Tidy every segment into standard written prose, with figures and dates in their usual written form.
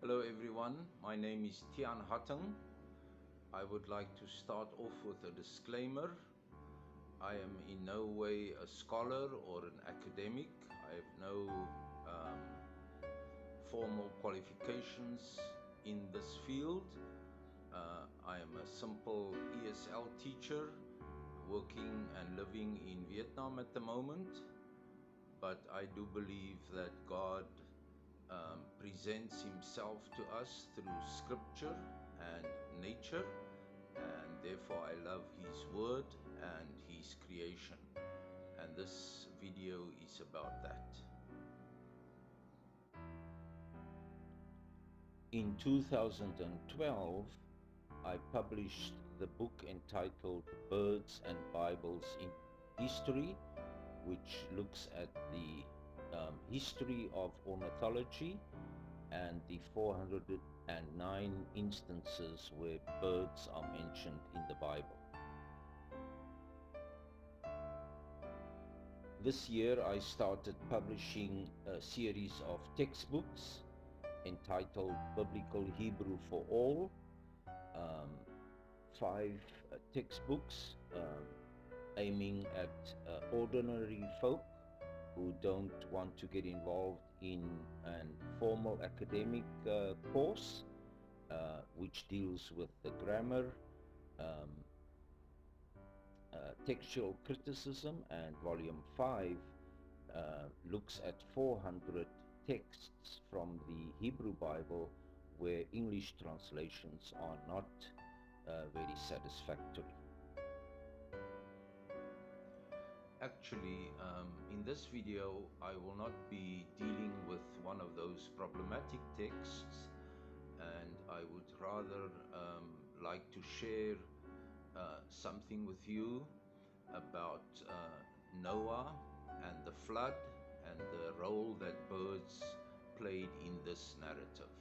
Hello everyone, my name is Tian Hatting. I would like to start off with a disclaimer. I am in no way a scholar or an academic. I have no formal qualifications in this field. I am a simple ESL teacher working and living in Vietnam at the moment, but I do believe that God presents himself to us through scripture and nature, and therefore I love his word and his creation, and this video is about that. In 2012 I published the book entitled Birds and Bibles in History, which looks at the history of ornithology and the 409 instances where birds are mentioned in the Bible. This year I started publishing a series of textbooks entitled Biblical Hebrew for All, 5 textbooks aiming at ordinary folk who don't want to get involved in a formal academic course, which deals with the grammar, textual criticism, and volume 5 looks at 400 texts from the Hebrew Bible where English translations are not very satisfactory. Actually, in this video, I will not be dealing with one of those problematic texts, and I would rather like to share something with you about Noah and the flood and the role that birds played in this narrative.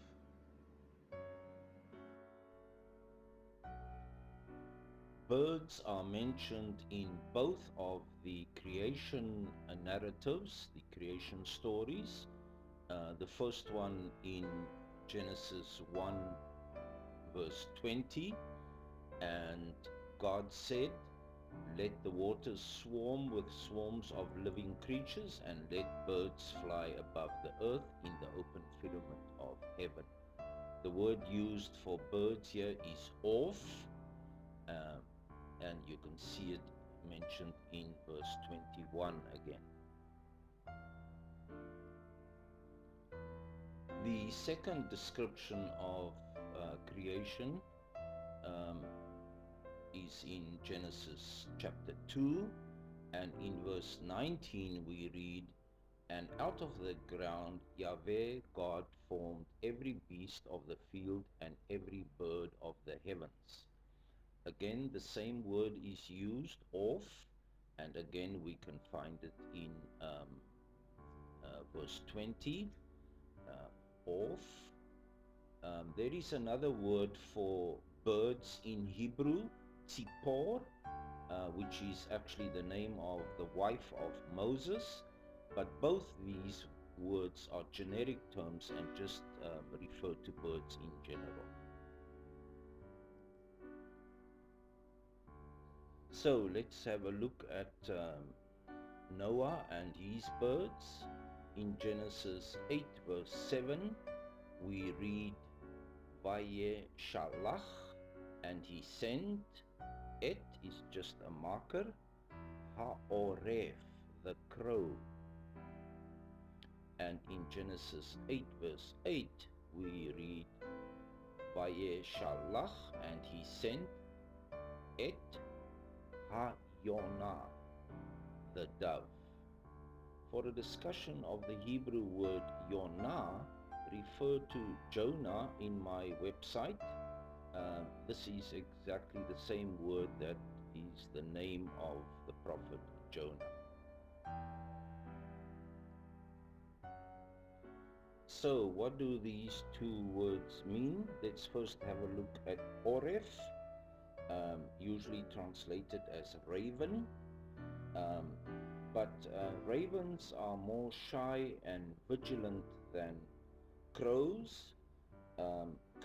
Birds are mentioned in both of the creation narratives, the creation stories. The first one in Genesis 1 verse 20, and God said, "Let the waters swarm with swarms of living creatures, and let birds fly above the earth in the open firmament of heaven." The word used for birds here is orf, and you can see it mentioned in verse 21 again. The second description of creation is in Genesis chapter 2, and in verse 19 we read, "And out of the ground Yahweh God formed every beast of the field and every bird of the heavens." Again, the same word is used, orf, and again we can find it in verse 20, orf. There is another word for birds in Hebrew, tzipor, which is actually the name of the wife of Moses, but both these words are generic terms and just refer to birds in general. So let's have a look at Noah and his birds. In Genesis 8 verse 7 we read, "Vaye shalach," and he sent. Et is just a marker. Ha-oref, the crow. And in Genesis 8 verse 8 we read, "Vaye shalach," and he sent. Et ha-yonah, the dove. For a discussion of the Hebrew word Yonah, refer to Jonah in my website. This is exactly the same word that is the name of the prophet Jonah. So what do these two words mean? Let's first have a look at oref, usually translated as raven. But ravens are more shy and vigilant than crows.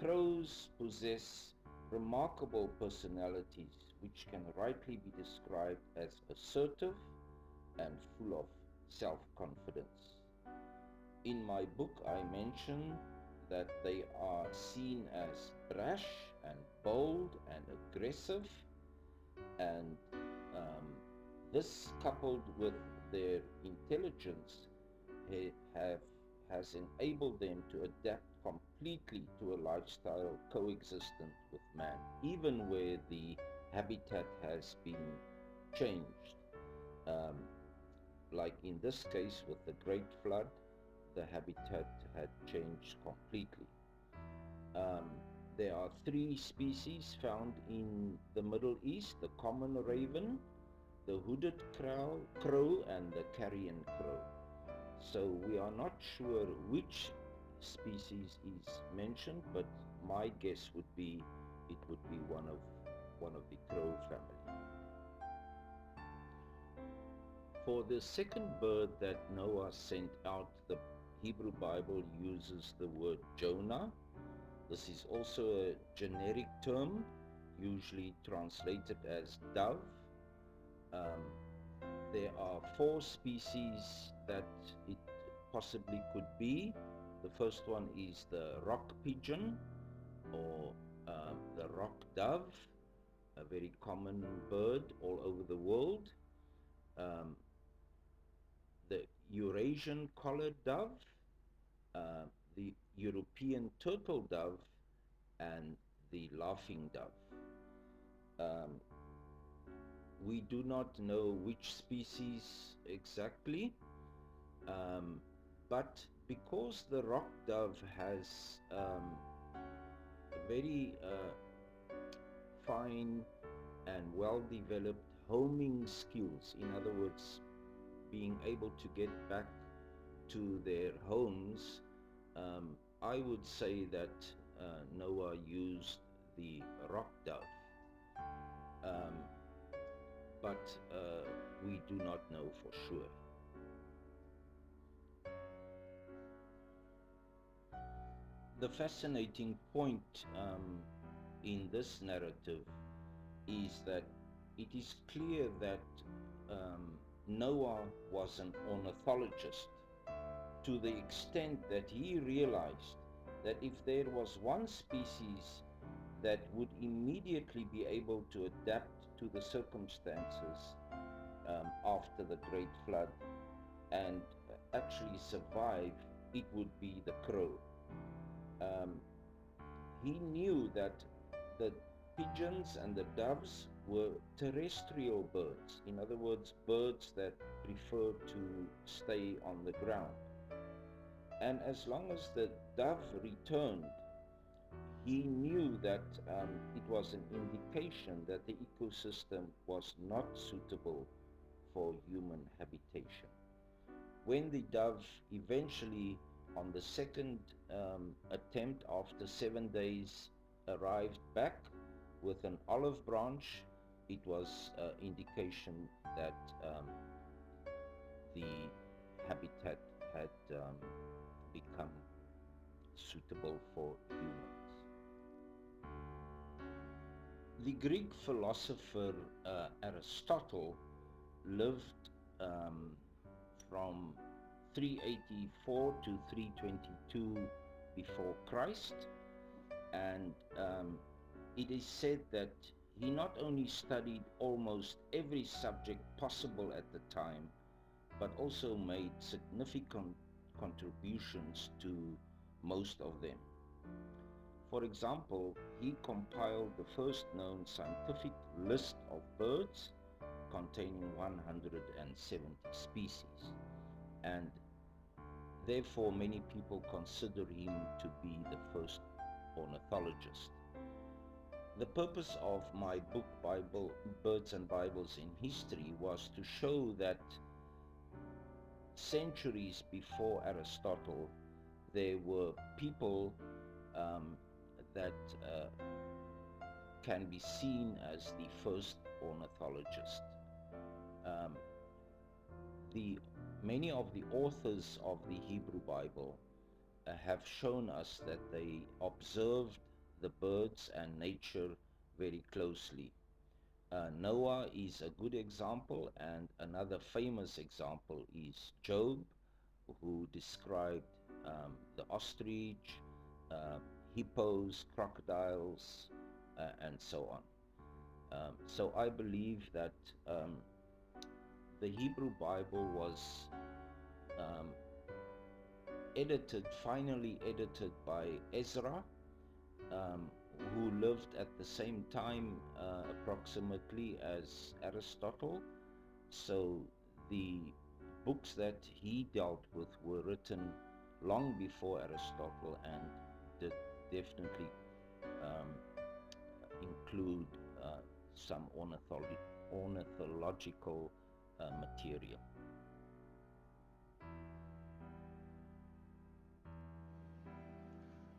crows possess remarkable personalities which can rightly be described as assertive and full of self-confidence. In my book, I mention that they are seen as brash and bold and aggressive, and um, this, coupled with their intelligence, have has enabled them to adapt completely to a lifestyle coexistent with man, even where the habitat has been changed. Um, like in this case with the Great Flood, the habitat had changed completely. Um, there are three species found in the Middle East: the common raven, the hooded crow, and the carrion crow. So we are not sure which species is mentioned, but my guess would be it would be one of the crow family. For the second bird that Noah sent out, the Hebrew Bible uses the word Jonah. This is also a generic term, usually translated as dove. Um, there are four species that it possibly could be. The first one is the rock pigeon, or the rock dove, a very common bird all over the world. Um, the Eurasian collared dove, uh, the European turtle dove, and the laughing dove. Um, we do not know which species exactly, but because the rock dove has very fine and well-developed homing skills, in other words, being able to get back to their homes, I would say that Noah used the rock dove, um, but we do not know for sure. The fascinating point in this narrative is that it is clear that Noah was an ornithologist, to the extent that he realized that if there was one species that would immediately be able to adapt to the circumstances after the Great Flood and actually survive, it would be the crow. He knew that the pigeons and the doves were terrestrial birds, in other words, birds that prefer to stay on the ground. And as long as the dove returned, he knew that it was an indication that the ecosystem was not suitable for human habitation. When the dove eventually, on the second attempt after 7 days, arrived back with an olive branch, it was an indication that the habitat had become suitable for humans. The Greek philosopher Aristotle lived from 384 to 322 before Christ, and it is said that he not only studied almost every subject possible at the time, but also made significant contributions to most of them. For example, he compiled the first known scientific list of birds containing 170 species, and therefore many people consider him to be the first ornithologist. The purpose of my book, Birds and Bibles in History, was to show that centuries before Aristotle, there were people that can be seen as the first ornithologist. Many of the authors of the Hebrew Bible have shown us that they observed the birds and nature very closely. Noah is a good example, and another famous example is Job, who described the ostrich, uh, hippos, crocodiles, and so on. So I believe that um, the Hebrew Bible was um, finally edited by Ezra, um, who lived at the same time approximately as Aristotle. So the books that he dealt with were written long before Aristotle and did definitely um, include some ornithological material.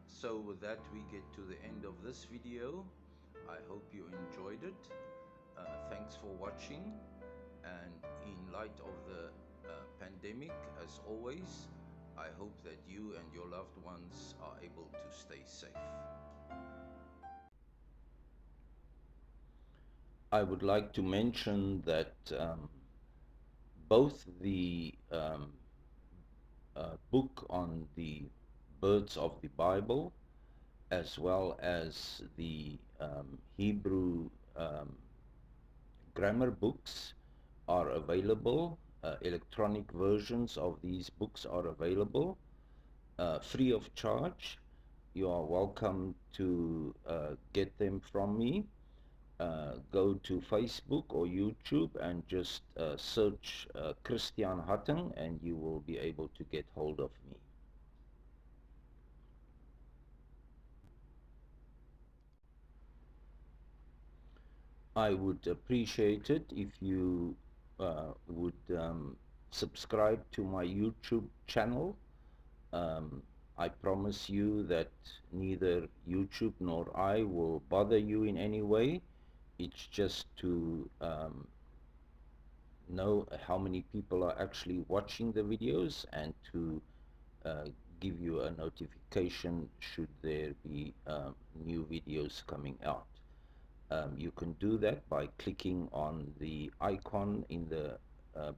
So with that, we get to the end of this video. I hope you enjoyed it. Thanks for watching. And in light of the pandemic, as always, I hope that you and your loved ones are able to stay safe. I would like to mention that both the book on the birds of the Bible as well as the Hebrew grammar books are available. Electronic versions of these books are available free of charge. You are welcome to get them from me. Go to Facebook or YouTube and just search Christian Hutton and you will be able to get hold of me. I would appreciate it if you would subscribe to my YouTube channel. I promise you that neither YouTube nor I will bother you in any way. It's just to know how many people are actually watching the videos and to uh, give you a notification should there be new videos coming out. You can do that by clicking on the icon in the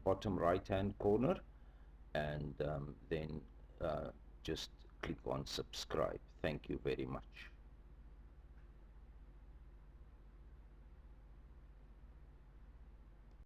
bottom right hand corner and then just click on subscribe. Thank you very much.